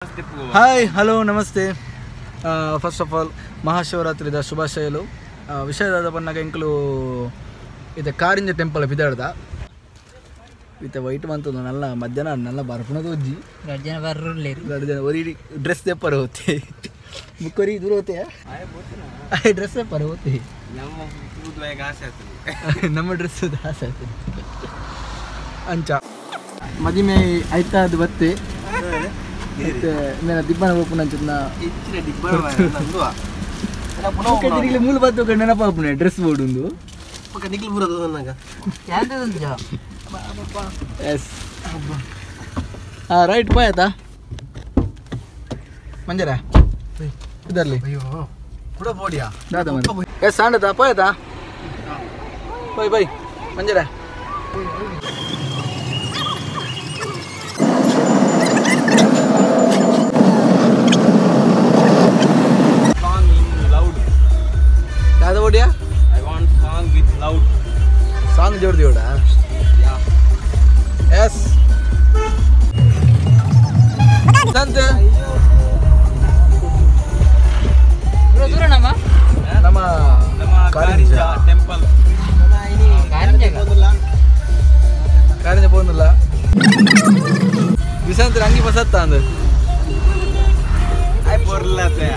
Hi hello ನಮಸ್ತೆ first of all ಮಹಾಶಿವರಾತ್ರಿದ ಶುಭಾಶಯಲು ವಿಷಯದ ಪನ್ನಗ ಎಂಕಲು ಇದು ಕಾರಿಂಜ ಟೆಂಪಲ್ ಬಿದ್ದಾಡ್ದ ಇತ್ತೆ ವೈಟ್ ಮಂತದ್ದು ನಲ್ಲ ಮಧ್ಯಾಹ್ನ ನಲ್ಲ ಬರ್ಪುಣದ ಉಜ್ಜಿ ಗಡ್ಜನ ಬರ್ರಲ್ಲೇ ಗಡ್ಜನ ಒರಿ ಡ್ರೆಸ್ ತೆಪ್ಪರ ಹೋತೆ ಮುಕ್ಕೊರಿ ದೂರ ಹೋತೆ ಡ್ರೆಸ್ ತೆಪ್ಪರ ಹೋತೆ ನಮ್ಮ ಡ್ರೆಸ್ ಆಸೆ ಆಗ್ತದೆ ಅಂಚ ಮದಿಮೆ ಆಯ್ತಾ ಅದು ಬತ್ತೆ मैं दिब्बन ओपन अंचना इच्छे दिब्बन नंदुआ पक्का दिगले मूल बात तो नेनप आपने ड्रेस बोर्ड उंदु पक्का निकल पूरा ननगा ಯಾಂದೆ ಉಂಜ ಎಸ್ ರೈಟ್ ಪಾಯತಾ ಮಂಜರ ಇದರ್ಲಿ ಅಯ್ಯೋ ಕೂಡ ಬೋಡಿಯಾ ದಾದಾ ಮಂಜ ಎಸ್ ಸಾಂಡತಾ ಪಾಯತಾ ಬೈ ಬೈ ಮಂಜರ I want song with loud. Song जोड़ दियो डा. Yeah. Yes. संत. दूर nama? Nama karinja temple. Karinja ka? Karinja pondulla. Visant rangi pasatta andu. I porlate.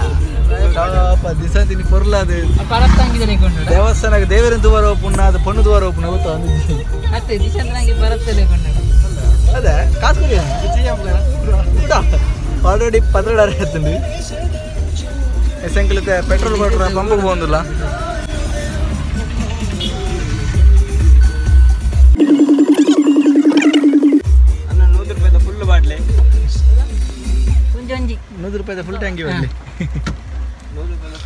ದಿಸಂತ ಇಲ್ಲಿ ಪೊರ್ಲಾದ ಪರತ್ತಂಗಿದ್ರೆ ಕೊಂಡು ದೇವಸ್ಥಾನಕ್ಕೆ ದೇವರ ದ್ವಾರ ಓಪನ್ ಅದು ಪಣ್ಣು ದ್ವಾರ ಓಪನ್ ಆಗುತ್ತಾ ಅಂದಿದ್ದೆ ಮತ್ತೆ ದಿಸಂತಂಗಿ ಬರತ್ತಲೆ ಕೊಂಡು ಅದೇ ಕಾಸು ಕೊಡಿ ಆಲ್ರೆಡಿ 16 ಆಯ್ತಂడి ಎಸಂಕಲಿತೆ ಪೆಟ್ರೋಲ್ ಕೊಟ್ರ ಪಂಪಿಗೆ ಬಂದಿಲ್ಲ ಅಣ್ಣ 100 ರೂಪಾಯಿದ ಫುಲ್ ಬಾಟ್ಲಿ ಒಂಜೊಂಜಿ 100 ರೂಪಾಯಿದ ಫುಲ್ ಟ್ಯಾಂಕಿ ಬರಲಿ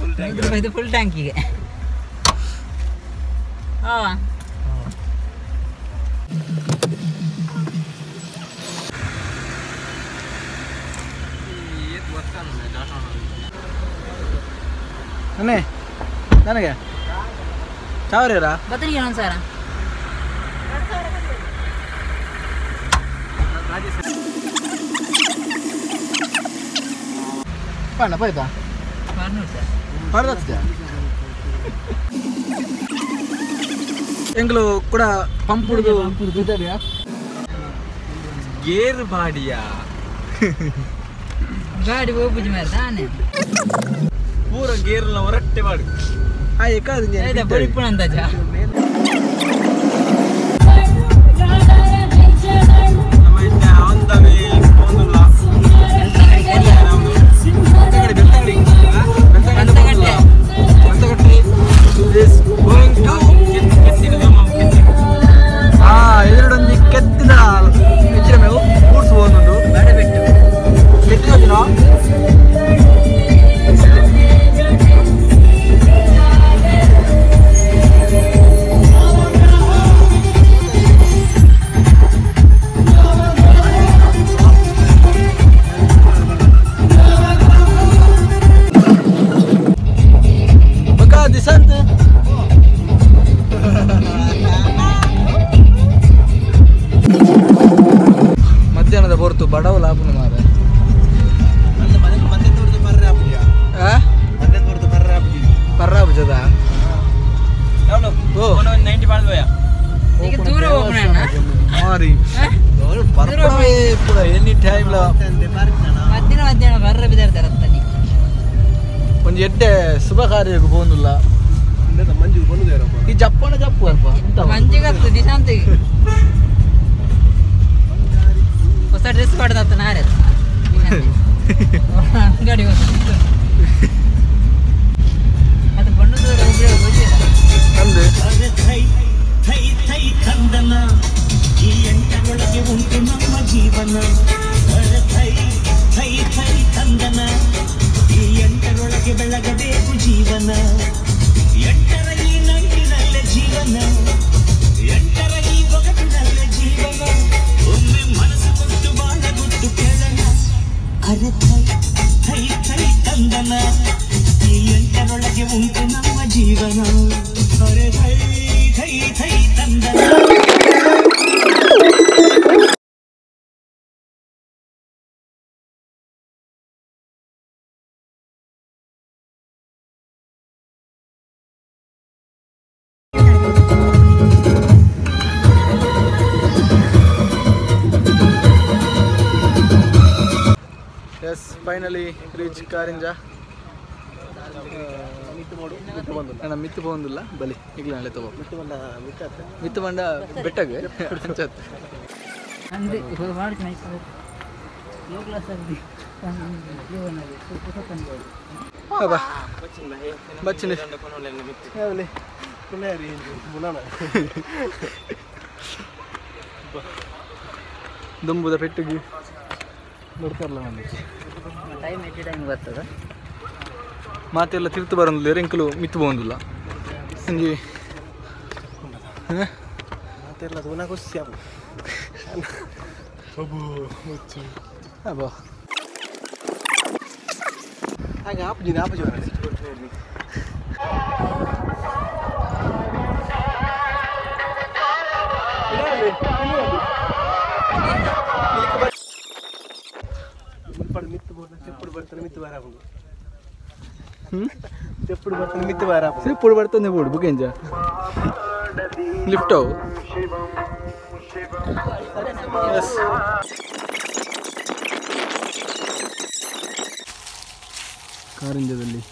100 ರೂಪಾಯಿದು ಫುಲ್ ಟ್ಯಾಂಕಿಗೆ ಅಣ್ಣೆ ನನಗೆ ಚಾವರೇರಾ ಬದಲಿಗೆ ಒಂದ್ಸಾರ ಪಣ್ಣ ಪಾಯ್ತಾ ಎಂಗ್ಲು ಕೂಡ ಪಂಪ್ ಹುಡುಗ ಗೇರ್ ಬಾಡಿಯಾ ಗಾಡಿ ಹೋಗ್ಬಿಟ್ಟು ಮಾರ್ದಾನೆ ಪೂರ ಗೇರ್ನ ಹೊರಟ್ಟೆ ಮಾಡಿ ಆ ಏಕಾದ ಬರಿಪುಣ ಅಂದಾಜ ನಮ್ಮ ಇನ್ನ ಆನ್ ದ ವೇ ಹೋಗಲ್ಲ ಎದುರೊಂದು ಕೆತ್ತಿದ ಹೆಚ್ಚಿನ ಮೇವು ಕೂಡಿಸಬಹುದು ಬೇಡ ಬಿಟ್ಟು ಕೆತ್ತಿದ ದಿನ ದಿಸಂತ ಮಧ್ಯಾಹ್ನದ ಹೊರತು ಬಡವ ಲಾಭನ ಮಾರ ಪರ್ರಾಬುಜದ ಓ 90 ಬಾಳ್ದೋಯ ಈಗ ದೂರ ಹೋಗೋಣ ಮಾರಿ ಪರ್ಪವೇ ಪೂರ ಎನಿ ಟೈಮ್ ಮಧ್ಯಾಹ್ನ ಬರ್ರ ಬಿದ್ದಾರ್ತಾರೆ ಅತ್ತನಿ ಒಂದು ಎಡ್ಡೆ ಶುಭ ಕಾರ್ಯಕ್ಕೆ ಬಂದಿಲ್ಲ ಈ ಜಪ್ಪನ ಜಪ್ಪು ಅಲ್ಪ ಮಂಜಿಗತ್ತು ದಿಶಾಂತಿಗೆ ಹೊಸ ಡ್ರೆಸ್ ಪಡೆದತ್ತ ನಾರೆ ಅಂಗಡಿ ಅದು ಬಣ್ಣದ ನಮ್ದು ಈ ಎಂಟರೊಳಗೆ ಉಂಟು ನಮ್ಮ ಜೀವನ ತಂದನ ಈ ಎಂಟರೊಳಗೆ ಬೆಳಗಬೇಕು ಜೀವನ ಎಂಟರ ಈ ನಂಟಿನಲ್ಲೇ ಜೀವನ ಎಂಟರ ಈ ಬೊಗಟಿನಲ್ಲೇ ಜೀವನ ಒಮ್ಮೆ ಮನಸ್ಸು ಕೊಟ್ಟು ಬಾಳ ಗುಟ್ಟು ಕೇಳನ ಅರೆ ಥೈ ತಂದನ ಈ ಎಂಟರೊಳಗೆ ಉಂಟು ನಮ್ಮ ಜೀವನ ಅರೆ ಥೈ ತಂದನ ಎಸ್ ಫೈನಲಿ ರೀಚ್ ಕಾರಿಂಜ ಅಣ್ಣ ಮಿತ್ತು ಬಂದಿಲ್ಲ ಬಲಿ ಈಗಲೇ ನಾಳೆ ತಗೋ ಮಿತ್ತು ಬಂಡ ಬೆಟ್ಟಗೆ ಅಂದೆ ಮಾಡ್ತೀನಿ ಲೋ ಕ್ಲಾಸ್ ಆಗಿ ಬಾ ಬಚ್ಚಿನ ಯಾವಲಿ ದುಂಬುದ ಪೆಟ್ಟಿಗೆ ನೋಡ್ತಾರಲ್ಲ ನನಗೆ ಟೈಮ್ ಎಷ್ಟು ಟೈಮ್ ಬರ್ತದ ಮಾತೆಲ್ಲ ತಿರ್ತು ಬರೋದಿಲ್ಲ ರೆಂಕಲು ಮಿತ್ತು ಬಂದಿಲ್ಲ ಸಂಜೆ ಮಾತೆಲ್ಲ ದೂನ ಖುಷಿ ಅಬ್ಬಾ ಹಾಗೆ ಆಪುಜಿ చెప్పుడు పడుతుంది ఇప్పుడు పడుతుంది పోడు బుకేంజ లిఫ్ట్ అవు ಕಾರಿಂಜದಲ್ಲಿ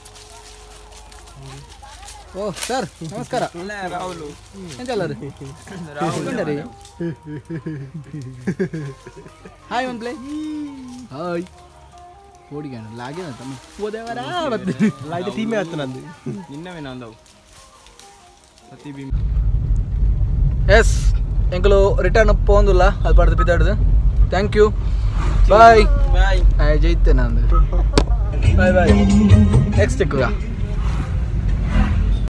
ಓ ಸರ್ ನಮಸ್ಕಾರ ರಾಹುಲು ಎಂತಲ್ಲ ರೀ ರೀ ಹಾಯ್ ಒಂದು ಪ್ಲೇ ಹಾಯ್ ಓಡಿಗಾಣ ಲಾಗೇನ ತಮ್ಮ ಓದೇವರಾ ಬರ್ತೀನಿ ಲೈಟ್ ಟೀಮೇ ಆಯ್ತು ನಂದು ನಿನ್ನವೇ ನಂದವು ಸತಿ ಭೀಮ್ ಎಸ್ ಎಂಕಲು ರಿಟರ್ನ್ ಪೋಂದಿಲ್ಲ ಅದು ಪಡೆದು ಬಿದ್ದಾಡ್ದು ಥ್ಯಾಂಕ್ ಯು ಬಾಯ್ ಬಾಯ್ ಜೈತೆ ನಂದು ಬಾಯ್ ಬಾಯ್ ನೆಕ್ಸ್ಟ್ ಸಿಕ್ಕುಗ